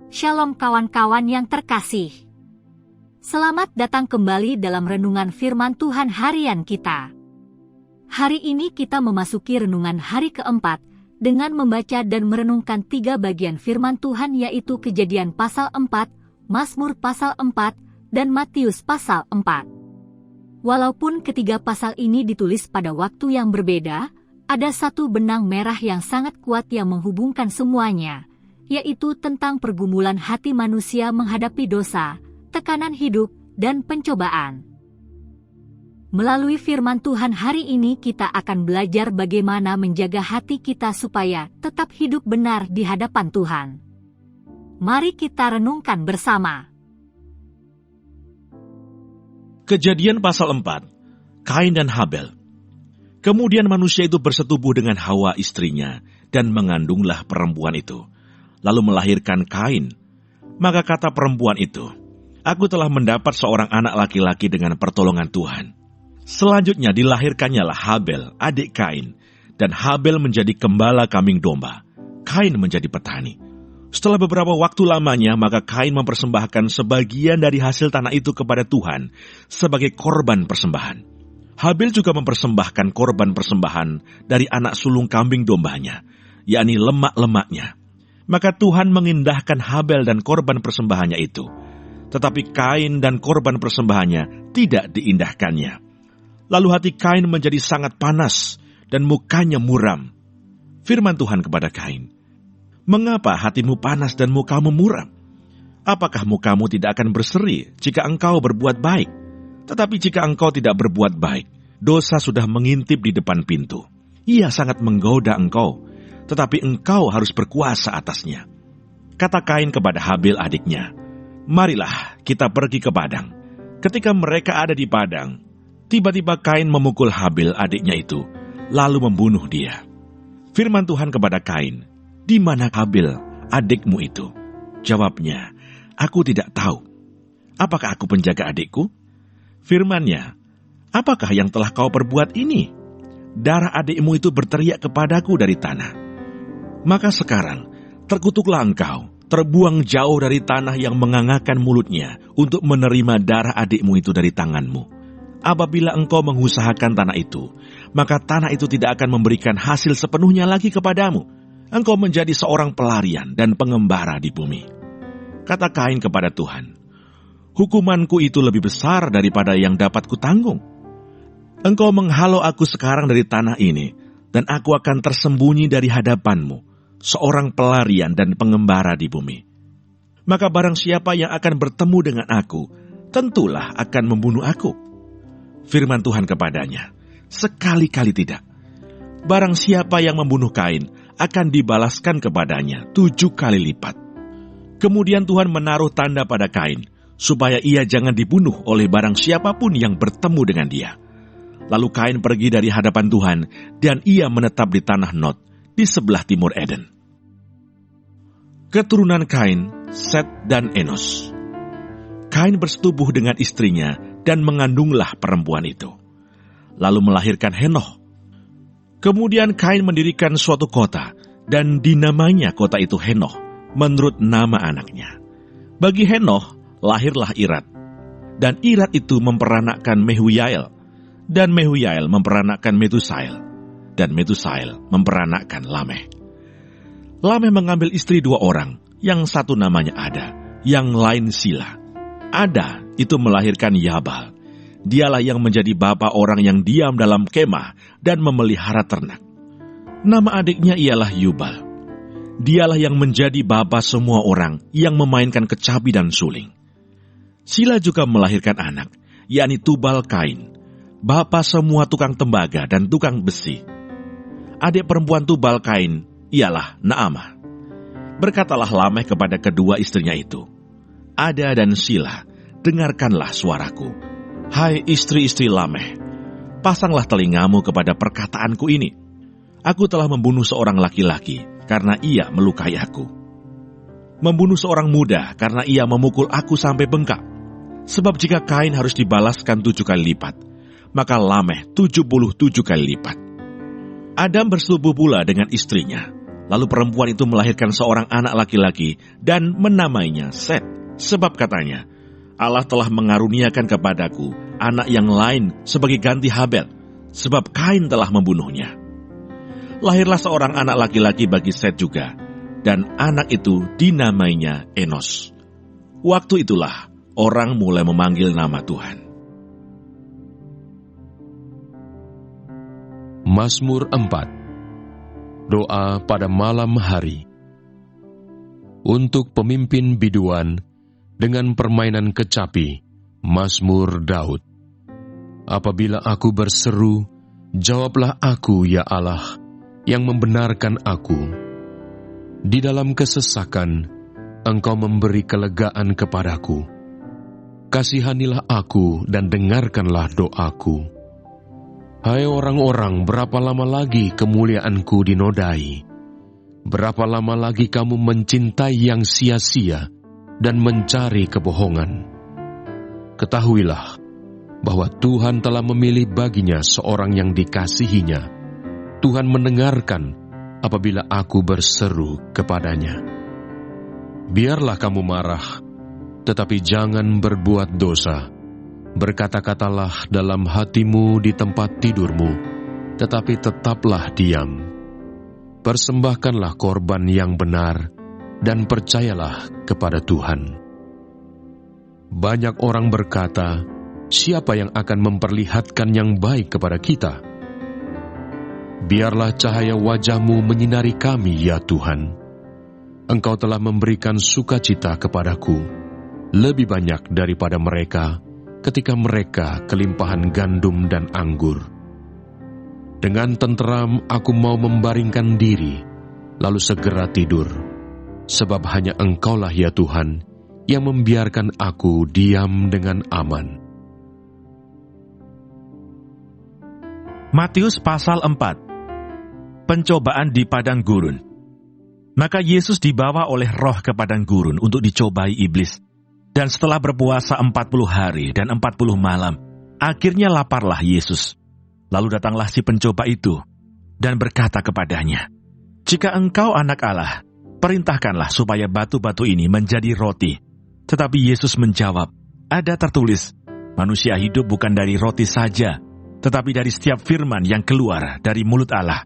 Shalom kawan-kawan yang terkasih. Selamat datang kembali dalam renungan firman Tuhan harian kita. Hari ini kita memasuki renungan hari keempat dengan membaca dan merenungkan 3 bagian firman Tuhan, yaitu Kejadian pasal 4, Mazmur pasal 4, dan Matius pasal 4. Walaupun ketiga pasal ini ditulis pada waktu yang berbeda, ada satu benang merah yang sangat kuat yang menghubungkan semuanya, yaitu tentang pergumulan hati manusia menghadapi dosa, tekanan hidup, dan pencobaan. Melalui firman Tuhan hari ini kita akan belajar bagaimana menjaga hati kita supaya tetap hidup benar di hadapan Tuhan. Mari kita renungkan bersama. Kejadian pasal 4, Kain dan Habel. Kemudian manusia itu bersetubuh dengan Hawa istrinya, dan mengandunglah perempuan itu, lalu melahirkan Kain. Maka kata perempuan itu, "Aku telah mendapat seorang anak laki-laki dengan pertolongan Tuhan." Selanjutnya dilahirkannya Habel, adik Kain, dan Habel menjadi gembala kambing domba. Kain menjadi petani. Setelah beberapa waktu lamanya, maka Kain mempersembahkan sebagian dari hasil tanah itu kepada Tuhan sebagai korban persembahan. Habel juga mempersembahkan korban persembahan dari anak sulung kambing dombanya, yakni lemak-lemaknya. Maka Tuhan mengindahkan Habel dan korban persembahannya itu, tetapi Kain dan korban persembahannya tidak diindahkannya. Lalu hati Kain menjadi sangat panas dan mukanya muram. Firman Tuhan kepada Kain, "Mengapa hatimu panas dan mukamu muram? Apakah mukamu tidak akan berseri jika engkau berbuat baik? Tetapi jika engkau tidak berbuat baik, dosa sudah mengintip di depan pintu. Ia sangat menggoda engkau, tetapi engkau harus berkuasa atasnya." Kata Kain kepada Habel adiknya, "Marilah kita pergi ke padang." Ketika mereka ada di padang, tiba-tiba Kain memukul Habel adiknya itu, lalu membunuh dia. Firman Tuhan kepada Kain, "Di mana Habel adikmu itu?" Jawabnya, "Aku tidak tahu." "Apakah aku penjaga adikku?" Firman-Nya, "Apakah yang telah kau perbuat ini? Darah adikmu itu berteriak kepadaku dari tanah. Maka sekarang, terkutuklah engkau, terbuang jauh dari tanah yang mengangakkan mulutnya untuk menerima darah adikmu itu dari tanganmu. Apabila engkau mengusahakan tanah itu, maka tanah itu tidak akan memberikan hasil sepenuhnya lagi kepadamu. Engkau menjadi seorang pelarian dan pengembara di bumi." Kata Kain kepada Tuhan, "Hukumanku itu lebih besar daripada yang dapat kutanggung. Engkau menghalau aku sekarang dari tanah ini, dan aku akan tersembunyi dari hadapanmu, seorang pelarian dan pengembara di bumi. Maka barang siapa yang akan bertemu dengan aku, tentulah akan membunuh aku." Firman Tuhan kepadanya, "Sekali-kali tidak. Barang siapa yang membunuh Kain, akan dibalaskan kepadanya 7 kali lipat." Kemudian Tuhan menaruh tanda pada Kain, supaya ia jangan dibunuh oleh barang siapapun yang bertemu dengan dia. Lalu Kain pergi dari hadapan Tuhan, dan ia menetap di tanah Nod, di sebelah timur Eden. Keturunan Kain, Set dan Enos. Kain bersetubuh dengan istrinya, dan mengandunglah perempuan itu, lalu melahirkan Henoh. Kemudian Kain mendirikan suatu kota, dan dinamainya kota itu Henoh, menurut nama anaknya. Bagi Henoh, lahirlah Irad, dan Irad itu memperanakkan Mehuyael, dan Mehuyael memperanakkan Metusael, dan Metusael memperanakkan Lameh. Lameh mengambil istri 2 orang, yang satu namanya Ada, yang lain Sila. Ada itu melahirkan Yabal. Dialah yang menjadi bapa orang yang diam dalam kemah dan memelihara ternak. Nama adiknya ialah Yubal. Dialah yang menjadi bapa semua orang yang memainkan kecapi dan suling. Sila juga melahirkan anak, yakni Tubal Kain, bapa semua tukang tembaga dan tukang besi. Adik perempuan Tubal Kain ialah Naamah. Berkatalah Lameh kepada kedua istrinya itu, "Ada dan Sila, dengarkanlah suaraku. Hai istri-istri Lameh, pasanglah telingamu kepada perkataanku ini. Aku telah membunuh seorang laki-laki karena ia melukai aku. Membunuh seorang muda karena ia memukul aku sampai bengkak. Sebab jika Kain harus dibalaskan 7 kali lipat, maka Lameh 77 kali lipat." Adam bersetubuh pula dengan istrinya, Lalu perempuan itu melahirkan seorang anak laki-laki dan menamainya Set, sebab katanya, Allah telah mengaruniakan kepadaku anak yang lain sebagai ganti Habel, sebab Kain telah membunuhnya. Lahirlah seorang anak laki-laki bagi Set juga, dan anak itu dinamainya Enos. Waktu itulah orang mulai memanggil nama Tuhan. Mazmur 4. Doa pada malam hari. Untuk pemimpin biduan dengan permainan kecapi, Mazmur Daud. Apabila aku berseru, jawablah aku ya Allah, yang membenarkan aku. Di dalam kesesakan, Engkau memberi kelegaan kepadaku. Kasihanilah aku dan dengarkanlah doaku. Hai orang-orang, berapa lama lagi kemuliaanku dinodai? Berapa lama lagi kamu mencintai yang sia-sia dan mencari kebohongan? Ketahuilah bahwa Tuhan telah memilih baginya seorang yang dikasihinya. Tuhan mendengarkan apabila aku berseru kepadanya. Biarlah kamu marah, tetapi jangan berbuat dosa. Berkata-katalah dalam hatimu di tempat tidurmu, tetapi tetaplah diam. Persembahkanlah korban yang benar, dan percayalah kepada Tuhan. Banyak orang berkata, siapa yang akan memperlihatkan yang baik kepada kita? Biarlah cahaya wajah-Mu menyinari kami, ya Tuhan. Engkau telah memberikan sukacita kepadaku, lebih banyak daripada mereka, ketika mereka kelimpahan gandum dan anggur. Dengan tenteram aku mau membaringkan diri, lalu segera tidur, sebab hanya Engkaulah ya Tuhan, yang membiarkan aku diam dengan aman. Matius pasal 4. Pencobaan di padang gurun. Maka Yesus dibawa oleh Roh ke padang gurun untuk dicobai iblis. Dan setelah berpuasa 40 hari dan 40 malam, akhirnya laparlah Yesus. Lalu datanglah si pencoba itu, dan berkata kepadanya, "Jika engkau anak Allah, perintahkanlah supaya batu-batu ini menjadi roti." Tetapi Yesus menjawab, "Ada tertulis, manusia hidup bukan dari roti saja, tetapi dari setiap firman yang keluar dari mulut Allah."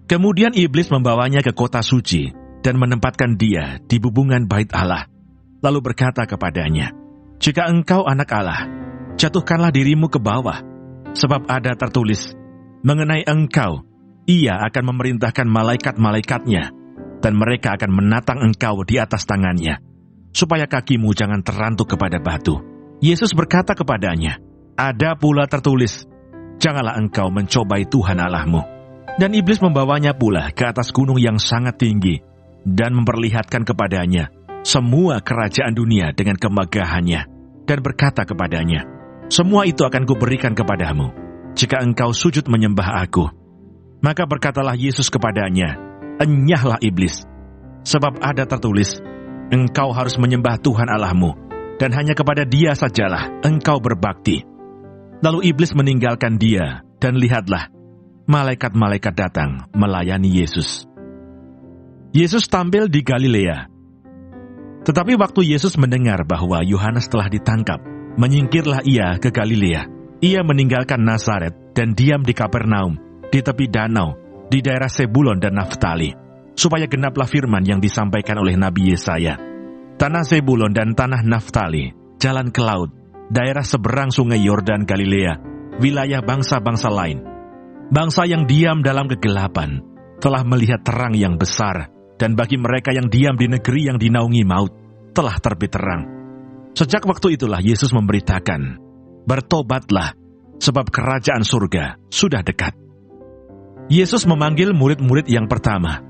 Kemudian iblis membawanya ke kota suci, dan menempatkan dia di bubungan bait Allah. Lalu berkata kepadanya, "Jika engkau anak Allah, jatuhkanlah dirimu ke bawah, sebab ada tertulis, mengenai engkau, ia akan memerintahkan malaikat-malaikatnya, dan mereka akan menatang engkau di atas tangannya, supaya kakimu jangan terantuk kepada batu." Yesus berkata kepadanya, "Ada pula tertulis, janganlah engkau mencobai Tuhan Allahmu." Dan iblis membawanya pula ke atas gunung yang sangat tinggi, dan memperlihatkan kepadanya semua kerajaan dunia dengan kemegahannya, dan berkata kepadanya, "Semua itu akan kuberikan kepadamu, jika engkau sujud menyembah aku." Maka berkatalah Yesus kepadanya, "Enyahlah iblis, sebab ada tertulis, engkau harus menyembah Tuhan Allahmu, dan hanya kepada Dia sajalah engkau berbakti." Lalu iblis meninggalkan dia, dan lihatlah, malaikat-malaikat datang melayani Yesus. Yesus tampil di Galilea. Tetapi waktu Yesus mendengar bahwa Yohanes telah ditangkap, menyingkirlah ia ke Galilea. Ia meninggalkan Nazaret dan diam di Kapernaum, di tepi danau, di daerah Sebulon dan Naftali, supaya genaplah firman yang disampaikan oleh Nabi Yesaya. Tanah Sebulon dan tanah Naftali, jalan ke laut, daerah seberang sungai Yordan Galilea, wilayah bangsa-bangsa lain. Bangsa yang diam dalam kegelapan telah melihat terang yang besar, dan bagi mereka yang diam di negeri yang dinaungi maut, telah terbit terang. Sejak waktu itulah Yesus memberitakan, "Bertobatlah, sebab kerajaan surga sudah dekat." Yesus memanggil murid-murid yang pertama.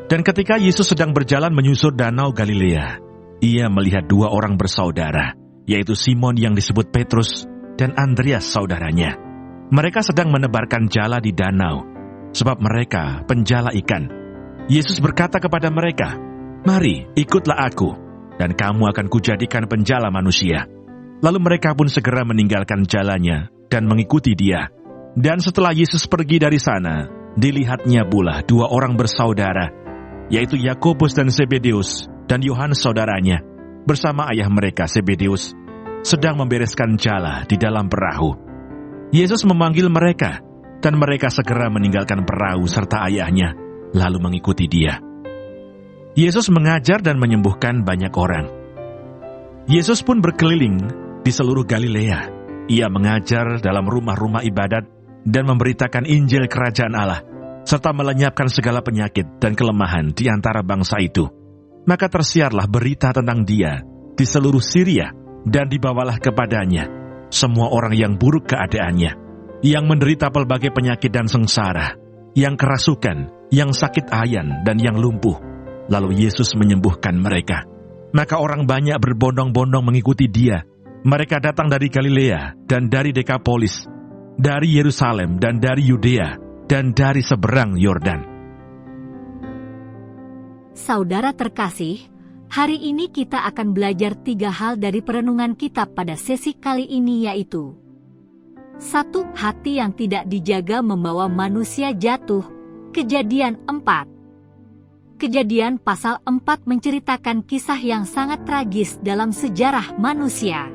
Dan ketika Yesus sedang berjalan menyusur danau Galilea, ia melihat dua orang bersaudara, yaitu Simon yang disebut Petrus dan Andreas saudaranya. Mereka sedang menebarkan jala di danau, sebab mereka penjala ikan. Yesus berkata kepada mereka, "Mari, ikutlah aku, dan kamu akan kujadikan penjala manusia." Lalu mereka pun segera meninggalkan jalannya dan mengikuti dia. Dan setelah Yesus pergi dari sana, dilihatnya pula dua orang bersaudara, yaitu Yakobus dan Zebedeus dan Yohanes saudaranya, bersama ayah mereka Zebedeus, sedang membereskan jala di dalam perahu. Yesus memanggil mereka, dan mereka segera meninggalkan perahu serta ayahnya, lalu mengikuti Dia. Yesus mengajar dan menyembuhkan banyak orang. Yesus pun berkeliling di seluruh Galilea. Ia mengajar dalam rumah-rumah ibadat dan memberitakan Injil Kerajaan Allah, serta melenyapkan segala penyakit dan kelemahan di antara bangsa itu. Maka tersiarlah berita tentang Dia di seluruh Syria, dan dibawalah kepadanya semua orang yang buruk keadaannya, yang menderita pelbagai penyakit dan sengsara, yang kerasukan, yang sakit ayan, dan yang lumpuh. Lalu Yesus menyembuhkan mereka. Maka orang banyak berbondong-bondong mengikuti Dia. Mereka datang dari Galilea dan dari Dekapolis, dari Yerusalem dan dari Yudea, dan dari seberang Yordan. Saudara terkasih, hari ini kita akan belajar 3 hal dari perenungan kitab pada sesi kali ini, yaitu 1. Hati yang tidak dijaga membawa manusia jatuh. Kejadian 4. Kejadian pasal 4 menceritakan kisah yang sangat tragis dalam sejarah manusia.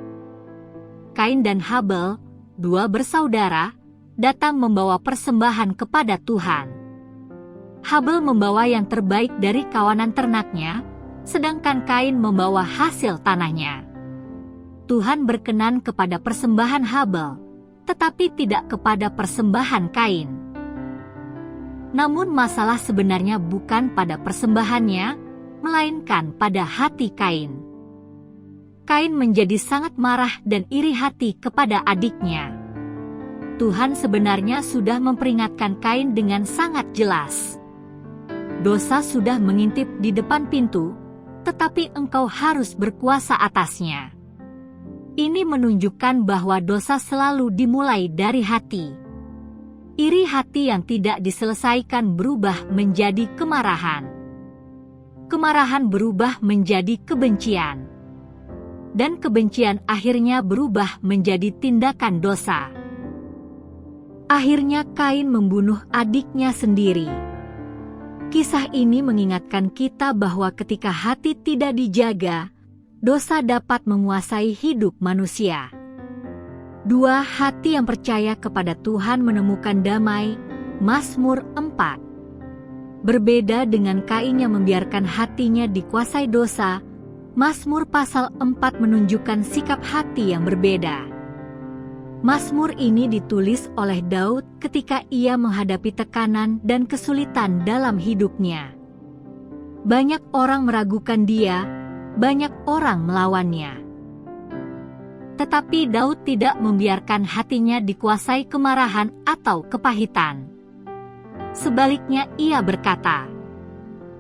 Kain dan Habel, 2 bersaudara, datang membawa persembahan kepada Tuhan. Habel membawa yang terbaik dari kawanan ternaknya, sedangkan Kain membawa hasil tanahnya. Tuhan berkenan kepada persembahan Habel, tetapi tidak kepada persembahan Kain. Namun masalah sebenarnya bukan pada persembahannya, melainkan pada hati Kain. Kain menjadi sangat marah dan iri hati kepada adiknya. Tuhan sebenarnya sudah memperingatkan Kain dengan sangat jelas. Dosa sudah mengintip di depan pintu, tetapi engkau harus berkuasa atasnya. Ini menunjukkan bahwa dosa selalu dimulai dari hati. Iri hati yang tidak diselesaikan berubah menjadi kemarahan. Kemarahan berubah menjadi kebencian. Dan kebencian akhirnya berubah menjadi tindakan dosa. Akhirnya Kain membunuh adiknya sendiri. Kisah ini mengingatkan kita bahwa ketika hati tidak dijaga, dosa dapat menguasai hidup manusia. 2. Hati yang percaya kepada Tuhan menemukan damai. Mazmur 4. Berbeda dengan Kain yang membiarkan hatinya dikuasai dosa, Mazmur pasal 4 menunjukkan sikap hati yang berbeda. Mazmur ini ditulis oleh Daud ketika ia menghadapi tekanan dan kesulitan dalam hidupnya. Banyak orang meragukan dia, banyak orang melawannya. Tetapi Daud tidak membiarkan hatinya dikuasai kemarahan atau kepahitan. Sebaliknya ia berkata,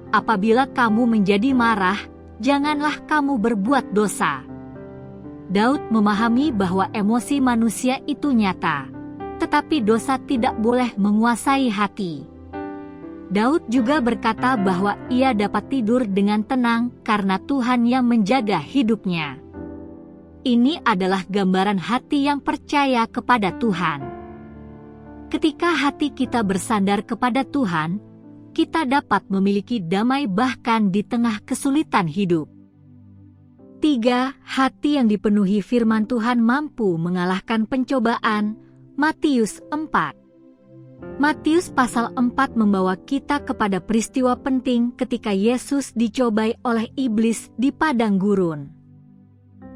"Apabila kamu menjadi marah, janganlah kamu berbuat dosa." Daud memahami bahwa emosi manusia itu nyata, tetapi dosa tidak boleh menguasai hati. Daud juga berkata bahwa ia dapat tidur dengan tenang karena Tuhan yang menjaga hidupnya. Ini adalah gambaran hati yang percaya kepada Tuhan. Ketika hati kita bersandar kepada Tuhan, kita dapat memiliki damai bahkan di tengah kesulitan hidup. 3. Hati yang dipenuhi firman Tuhan mampu mengalahkan pencobaan. Matius 4. Matius pasal 4 membawa kita kepada peristiwa penting ketika Yesus dicobai oleh iblis di padang gurun.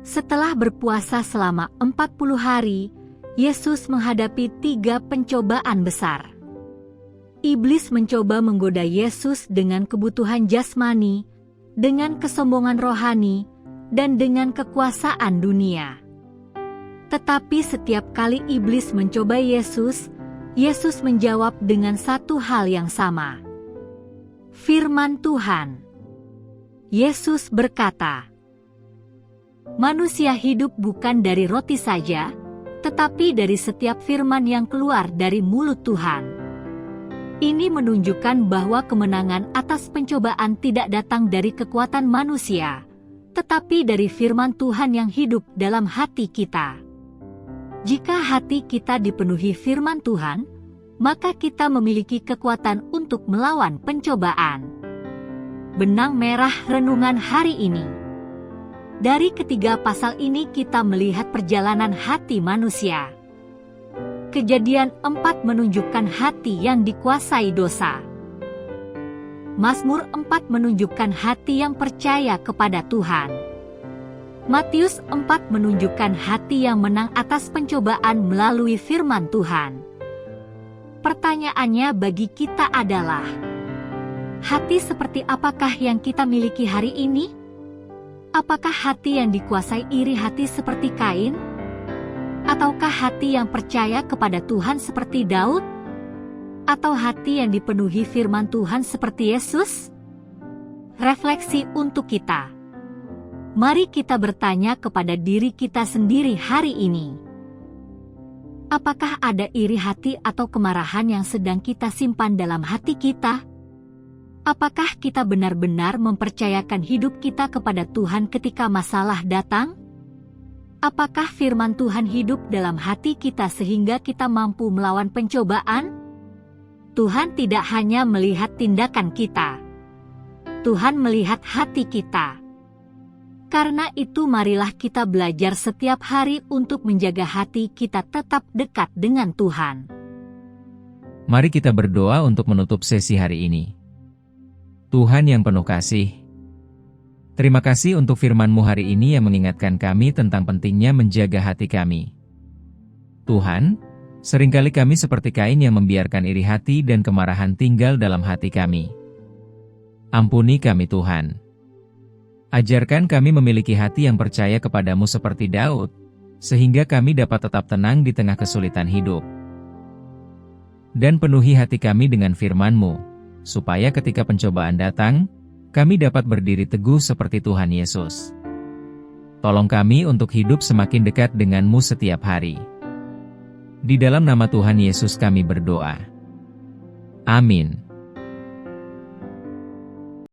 Setelah berpuasa selama 40 hari, Yesus menghadapi 3 pencobaan besar. Iblis mencoba menggoda Yesus dengan kebutuhan jasmani, dengan kesombongan rohani, dan dengan kekuasaan dunia. Tetapi setiap kali iblis mencoba Yesus, Yesus menjawab dengan satu hal yang sama. Firman Tuhan. Yesus berkata, "Manusia hidup bukan dari roti saja, tetapi dari setiap firman yang keluar dari mulut Tuhan." Ini menunjukkan bahwa kemenangan atas pencobaan tidak datang dari kekuatan manusia, tetapi dari firman Tuhan yang hidup dalam hati kita. Jika hati kita dipenuhi firman Tuhan, maka kita memiliki kekuatan untuk melawan pencobaan. benang merah renungan hari ini. Dari ketiga pasal ini kita melihat perjalanan hati manusia. Kejadian 4 menunjukkan hati yang dikuasai dosa. Mazmur 4 menunjukkan hati yang percaya kepada Tuhan. Matius 4 menunjukkan hati yang menang atas pencobaan melalui firman Tuhan. Pertanyaannya bagi kita adalah, hati seperti apakah yang kita miliki hari ini? Apakah hati yang dikuasai iri hati seperti Kain? Ataukah hati yang percaya kepada Tuhan seperti Daud? Atau hati yang dipenuhi firman Tuhan seperti Yesus? Refleksi untuk kita. Mari kita bertanya kepada diri kita sendiri hari ini. Apakah ada iri hati atau kemarahan yang sedang kita simpan dalam hati kita? Apakah kita benar-benar mempercayakan hidup kita kepada Tuhan ketika masalah datang? Apakah firman Tuhan hidup dalam hati kita sehingga kita mampu melawan pencobaan? Tuhan tidak hanya melihat tindakan kita. Tuhan melihat hati kita. Karena itu marilah kita belajar setiap hari untuk menjaga hati kita tetap dekat dengan Tuhan. Mari kita berdoa untuk menutup sesi hari ini. Tuhan yang penuh kasih, terima kasih untuk firman-Mu hari ini yang mengingatkan kami tentang pentingnya menjaga hati kami. Tuhan, seringkali kami seperti Kain yang membiarkan iri hati dan kemarahan tinggal dalam hati kami. Ampuni kami Tuhan. Ajarkan kami memiliki hati yang percaya kepadamu seperti Daud, sehingga kami dapat tetap tenang di tengah kesulitan hidup. Dan penuhi hati kami dengan firman-Mu, supaya ketika pencobaan datang, kami dapat berdiri teguh seperti Tuhan Yesus. Tolong kami untuk hidup semakin dekat dengan-Mu setiap hari. Di dalam nama Tuhan Yesus kami berdoa. Amin.